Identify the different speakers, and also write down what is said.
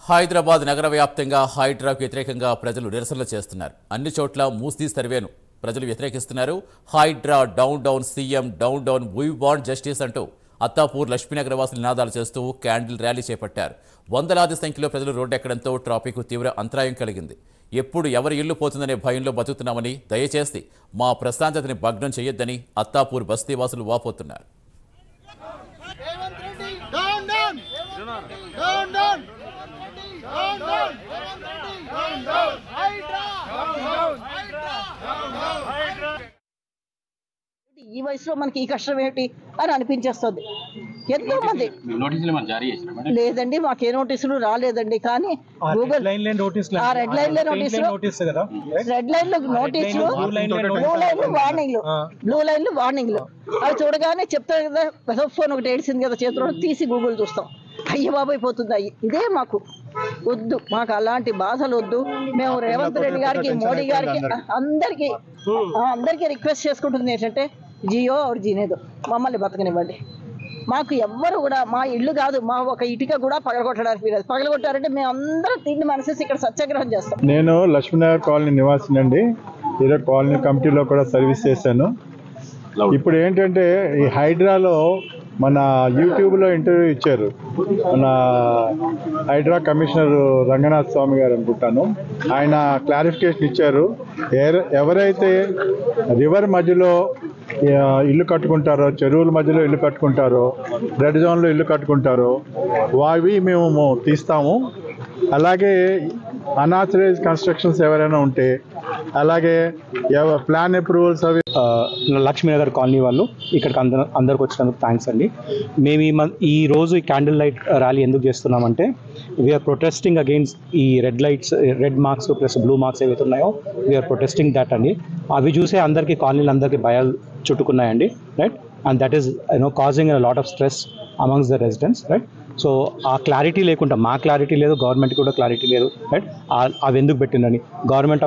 Speaker 1: హైదరాబాద్ నగర వ్యాప్తంగా హైడ్రాకు వ్యతిరేకంగా ప్రజలు నిరసనలు చేస్తున్నారు. అన్ని చోట్ల మూసీ సర్వేను ప్రజలు వ్యతిరేకిస్తున్నారు. Hydraa down down CM down down we want justice అంటూ అత్తాపూర్ లక్ష్మీనగర్ వాసులు నినాదాలు చేస్తూ క్యాండిల్ ర్యాలీ చేపట్టారు. వందలాది సంఖ్యలో ప్రజలు రోడ్డెక్కడంతో ట్రాఫిక్ తీవ్ర అంతరాయం కలిగింది. ఎప్పుడు ఎవరి ఇల్లు పోతుందనే భయంలో బతుకుతున్నామని, దయచేసి మా ప్రశాంతతని భగ్నం చేయొద్దని అత్తాపూర్ బస్తీవాసులు వాపోతున్నారు.
Speaker 2: ఈ వయసులో మనకి ఈ కష్టం ఏంటి అని అనిపించేస్తుంది. ఎంతో మంది లేదండి, మాకే నోటీసులు రాలేదండి. కానీ గూగుల్ రెడ్ లైన్ లో నోటీసులు, బ్లూ లైన్లు వార్నింగ్లు అవి చూడగానే చెప్తారు కదా, ఫోన్ ఒకటి ఏడిసింది కదా చేతిలో, తీసి గూగుల్ చూస్తాం. అయ్య బాబైపోతుంది. ఇదే మాకు వద్దు, మాకు అలాంటి బాధలు వద్దు. మేము రేవంత్ రెడ్డి గారికి, మోడీ గారికి అందరికీ రిక్వెస్ట్ చేసుకుంటుంది ఏంటంటే జియో ఆర్ జీనేదో మమ్మల్ని బతకనివ్వండి. మాకు ఎవ్వరు కూడా మా ఇల్లు కాదు, మా ఒక ఇటుక కూడా పగలగొట్టడానికి లేదు. పగలగొట్టారంటే మేము అందరం తిండి మనసేసి ఇక్కడ సత్యాగ్రహం చేస్తాం.
Speaker 3: నేను లక్ష్మీనగర్ కాలనీ నివాసినండి. ఈరోజు కాలనీ కమిటీలో కూడా సర్వీస్ చేశాను. ఇప్పుడు ఏంటంటే ఈ హైడ్రాలో మన యూట్యూబ్లో ఇంటర్వ్యూ ఇచ్చారు మన హైడ్రా కమిషనర్ రంగనాథ్ స్వామి గారు అనుకుంటాను. ఆయన క్లారిఫికేషన్ ఇచ్చారు. ఎవరైతే రివర్ మధ్యలో ఇల్లు కట్టుకుంటారో, చెరువుల మధ్యలో ఇల్లు కట్టుకుంటారో, రెడ్ జోన్లో ఇల్లు కట్టుకుంటారో అవి మేము తీస్తాము. అలాగే అన్ఆథరైజ్డ్ కన్స్ట్రక్షన్స్ ఎవరైనా ఉంటే, అలాగే ప్లాన్ అప్రూవల్స్ అవి.
Speaker 4: లక్ష్మీనగర్ కాలనీ వాళ్ళు ఇక్కడికి అందరికి వచ్చినందుకు థ్యాంక్స్ అండి. మేము ఈ రోజు ఈ క్యాండిల్ లైట్ ర్యాలీ ఎందుకు చేస్తున్నామంటే, వీఆర్ ప్రొటెస్టింగ్ అగెయిన్స్ట్ ఈ red lights, red marks plus blue marks ఏవైతే ఉన్నాయో, వీఆర్ ప్రొటెస్టింగ్ దట్ అండి. అవి చూసే అందరికీ కాలనీలు అందరికీ భయాలు చుట్టుకున్నాయండి, right. And that is causing a lot of stress amongst the residents, right. So ఆ క్లారిటీ లేకుండా, మా క్లారిటీ లేదు, గవర్నమెంట్ కూడా క్లారిటీ లేదు, రైట్. అవి ఎందుకు పెట్టిందని గవర్నమెంట్ ఆఫ్